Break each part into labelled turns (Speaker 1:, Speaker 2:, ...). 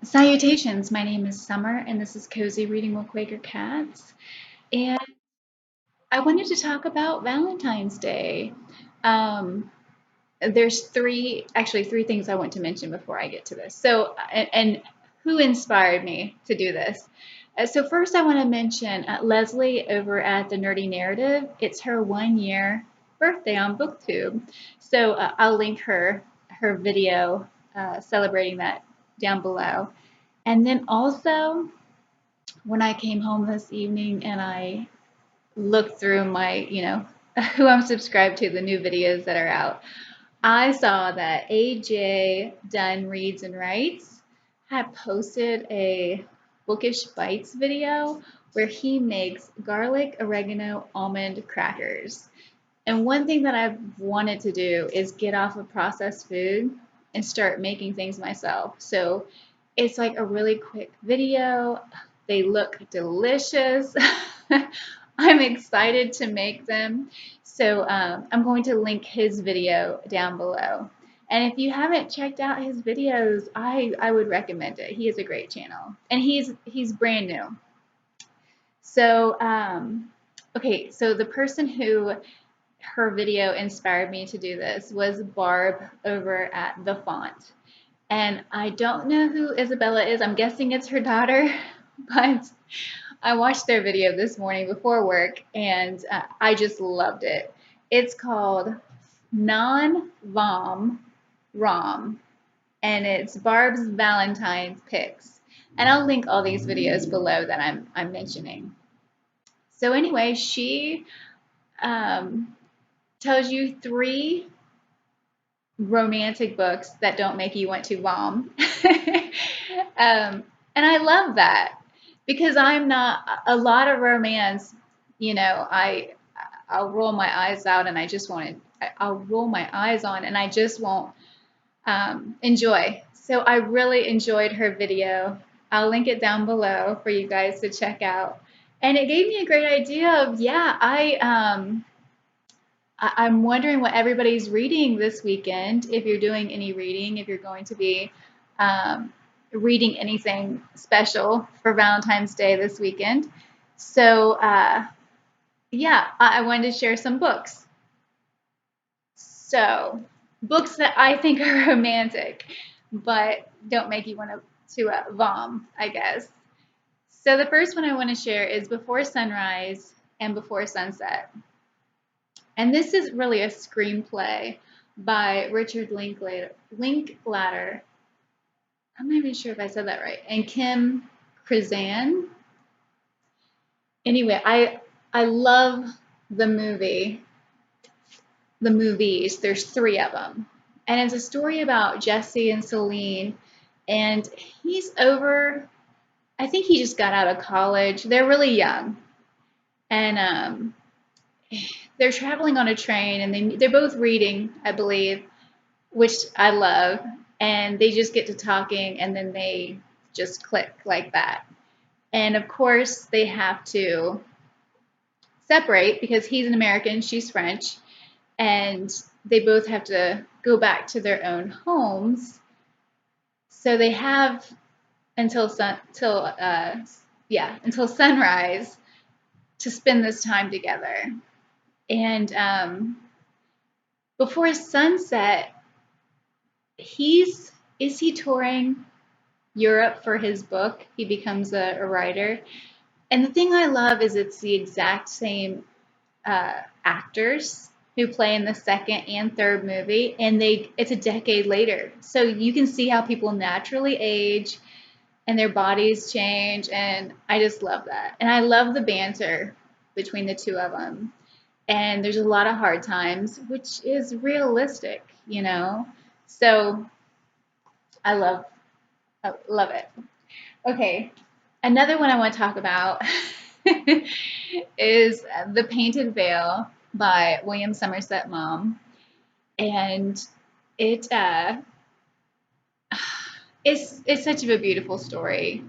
Speaker 1: Salutations, my name is Summer, and this is Cozy Reading with Quaker Cats. And I wanted to talk about Valentine's Day. Um, there's three things I want to mention before I get to this. And who inspired me to do this? So, first, I want to mention Leslie over at the Nerdy Narrative. It's her 1 year birthday on BookTube. So, I'll link her video celebrating that down below. And then also, when I came home this evening and I looked through my, who I'm subscribed to, the new videos that are out, I saw that AJ Dunn Reads and Writes had posted a Bookish Bites video where he makes garlic, oregano, almond crackers. And one thing that I've wanted to do is get off of processed food and start making things myself. So it's like a really quick video. They look delicious. I'm excited to make them. So I'm going to link his video down below. And if you haven't checked out his videos, I would recommend it. He has a great channel, and he's brand new. So okay, so the person who her video inspired me to do this was Barb over at The Font. And I don't know who Isabella is. I'm guessing it's her daughter, but I watched their video this morning before work and I just loved it. It's called Non-Vom Rom, and it's Barb's Valentine's Picks. And I'll link all these videos below that I'm mentioning. So anyway, she um, tells you three romantic books that don't make you want to vom. And I love that because I'm not a lot of romance. I'll roll my eyes out and I just want to. I'll roll my eyes on and I just won't enjoy. So I really enjoyed her video. I'll link it down below for you guys to check out. And it gave me a great idea of I'm wondering what everybody's reading this weekend, if you're doing any reading, if you're going to be reading anything special for Valentine's Day this weekend. So, I wanted to share some books. So, books that I think are romantic, but don't make you want to vom, I guess. So, the first one I want to share is Before Sunrise and Before Sunset. And this is really a screenplay by Richard Linklater. I'm not even sure if I said that right. And Kim Krizan. Anyway, I love the movies. There's three of them. And it's a story about Jesse and Celine. And I think he just got out of college. They're really young. And they're traveling on a train and they're both reading, I believe, which I love. And they just get to talking and then they just click like that. And of course, they have to separate because he's an American, she's French, and they both have to go back to their own homes. So they have until until sunrise to spend this time together. And before sunset, is he touring Europe for his book? He becomes a writer. And the thing I love is it's the exact same actors who play in the second and third movie, and it's a decade later. So you can see how people naturally age and their bodies change, and I just love that. And I love the banter between the two of them. And there's a lot of hard times, which is realistic, you know. So I love it. Okay, another one I want to talk about is The Painted Veil by William Somerset Maugham, and it it's such a beautiful story.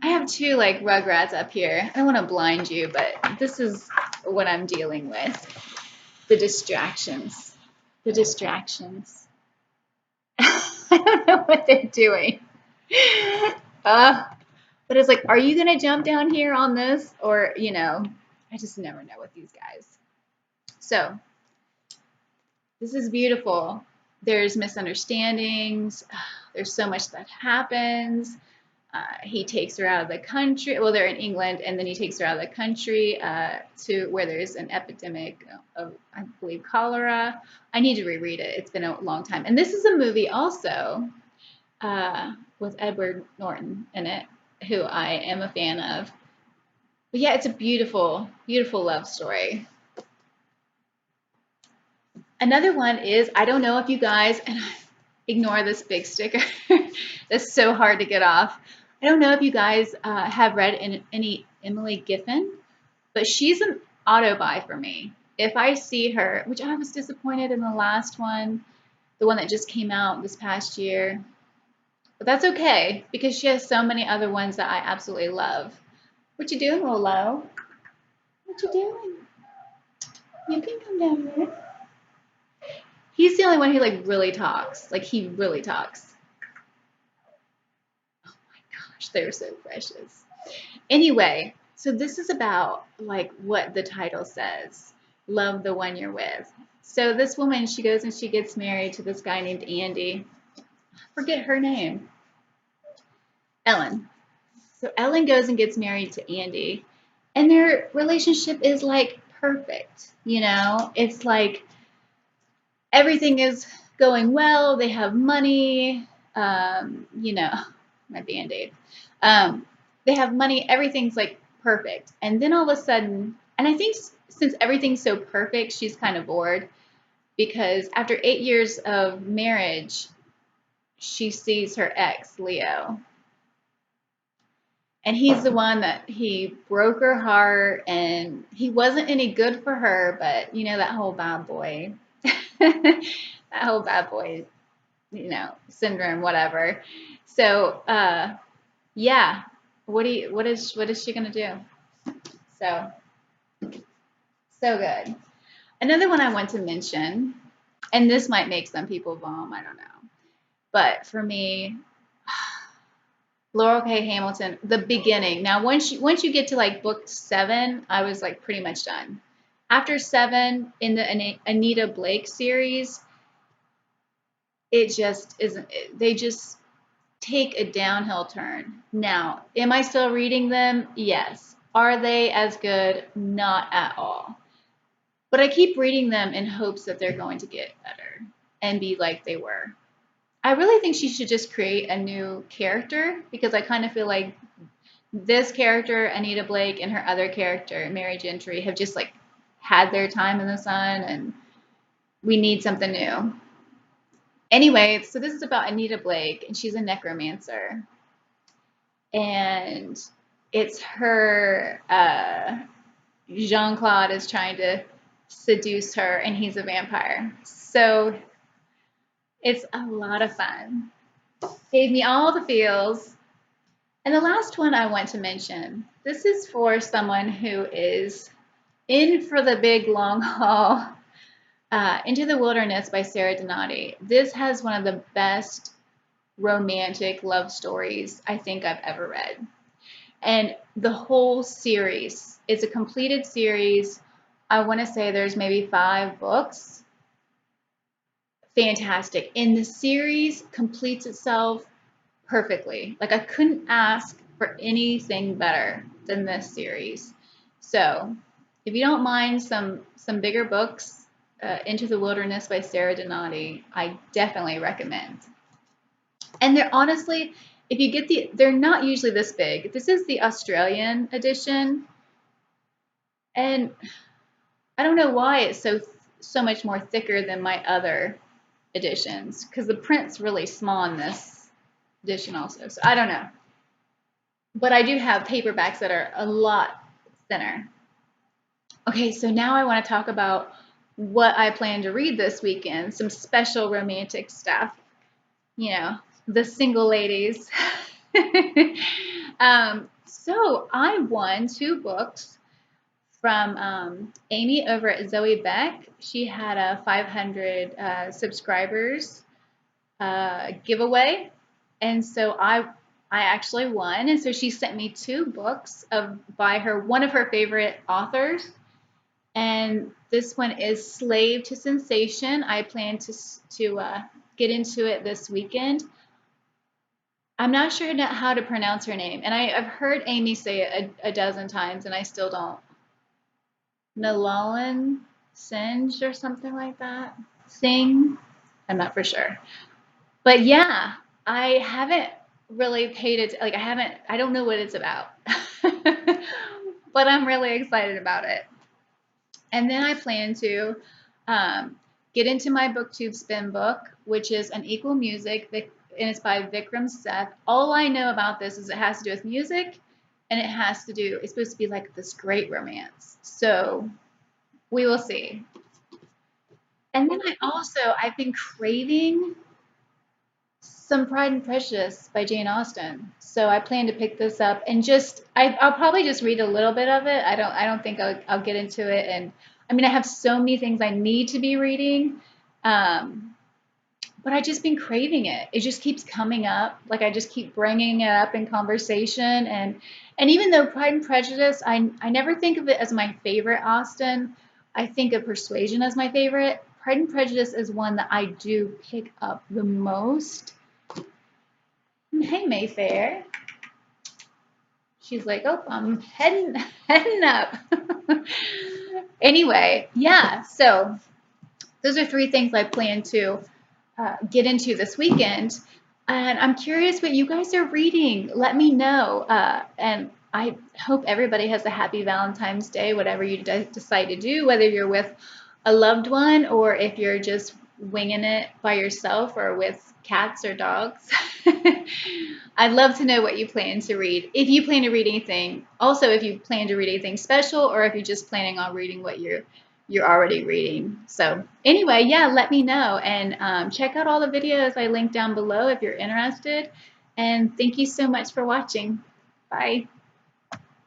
Speaker 1: I have two like Rugrats up here. I don't want to blind you, but this is what I'm dealing with. The distractions. The distractions. I don't know what they're doing. uh, but it's like, are you going to jump down here on this? Or, I just never know with these guys. So this is beautiful. There's misunderstandings. There's so much that happens. He takes her out of the country. Well, they're in England, and then he takes her out of the country to where there's an epidemic of, I believe, cholera. I need to reread it. It's been a long time. And this is a movie also with Edward Norton in it, who I am a fan of. But yeah, it's a beautiful, beautiful love story. Another one is, I don't know if you guys, and ignore this big sticker, that's so hard to get off. I don't know if you guys have read any Emily Giffin, but she's an auto buy for me. If I see her, which I was disappointed in the last one, the one that just came out this past year, but that's okay because she has so many other ones that I absolutely love. What you doing, Rolo? What you doing? You can come down here. He's the only one who like really talks. Like he really talks. Oh my gosh, they're so precious. Anyway, so this is about like what the title says. Love the one you're with. So this woman, she goes and she gets married to this guy named Andy. Forget her name. Ellen. So Ellen goes and gets married to Andy. And their relationship is like perfect. It's like everything is going well. They have money. My band-aid. They have money. Everything's like perfect. And then all of a sudden, and I think since everything's so perfect, she's kind of bored because after 8 years of marriage, she sees her ex, Leo. And he's the one that he broke her heart and he wasn't any good for her, but that whole bad boy, that whole bad boy, syndrome, whatever. So, yeah, what is she gonna do? So, so good. Another one I want to mention, and this might make some people vom, I don't know. But for me, Laurel K. Hamilton, the beginning. Now, once you get to like book 7, I was like pretty much done. After 7 in the Anita Blake series, it just isn't. They just take a downhill turn. Now, am I still reading them? Yes. Are they as good? Not at all. But I keep reading them in hopes that they're going to get better and be like they were. I really think she should just create a new character because I kind of feel like this character, Anita Blake, and her other character, Mary Gentry, have just like had their time in the sun and we need something new. Anyway, so this is about Anita Blake and she's a necromancer. And it's her, Jean-Claude is trying to seduce her and he's a vampire. So it's a lot of fun. Gave me all the feels. And the last one I want to mention, this is for someone who is in for the big long haul. Into the Wilderness by Sarah Donati. This has one of the best romantic love stories I think I've ever read. And the whole series, it's a completed series. I want to say there's maybe 5 books. Fantastic. And the series completes itself perfectly. Like I couldn't ask for anything better than this series. So if you don't mind some bigger books, Into the Wilderness by Sarah Donati, I definitely recommend. And they're honestly, if you get they're not usually this big. This is the Australian edition, and I don't know why it's so much more thicker than my other editions because the print's really small in this edition also. So I don't know. But I do have paperbacks that are a lot thinner. Okay, so now I want to talk about what I plan to read this weekend, some special romantic stuff, the single ladies. So I won 2 books from Amy over at Zoe Beck. She had a 500 subscribers giveaway. And so I actually won. And so she sent me two books by her one of her favorite authors. And this one is Slave to Sensation. I plan to get into it this weekend. I'm not sure how to pronounce her name, and I've heard Amy say it a dozen times, and I still don't. Nalalan Singe or something like that. Sing. I'm not for sure. But yeah, I haven't really paid it. Like I haven't. I don't know what it's about, but I'm really excited about it. And then I plan to um, get into my BookTube spin book, which is an equal music, and it's by Vikram Seth. All I know about this is it has to do with music, and it's supposed to be like this great romance. So we will see. And then I've been craving some Pride and Prejudice by Jane Austen. So I plan to pick this up and I'll probably just read a little bit of it. I don't think I'll get into it. And I mean, I have so many things I need to be reading. Um, but I just been craving it. It just keeps coming up. Like I just keep bringing it up in conversation. And even though Pride and Prejudice, I never think of it as my favorite Austen. I think of Persuasion as my favorite. Pride and Prejudice is one that I do pick up the most. Hey Mayfair. She's like, oh, I'm heading up. Anyway, yeah. So those are three things I plan to get into this weekend. And I'm curious what you guys are reading. Let me know. And I hope everybody has a happy Valentine's Day, whatever you decide to do, whether you're with a loved one or if you're just winging it by yourself or with cats or dogs. I'd love to know what you plan to read. If you plan to read anything, also if you plan to read anything special or if you're just planning on reading what you're already reading. So anyway, yeah, let me know and check out all the videos I linked down below if you're interested. And thank you so much for watching. Bye.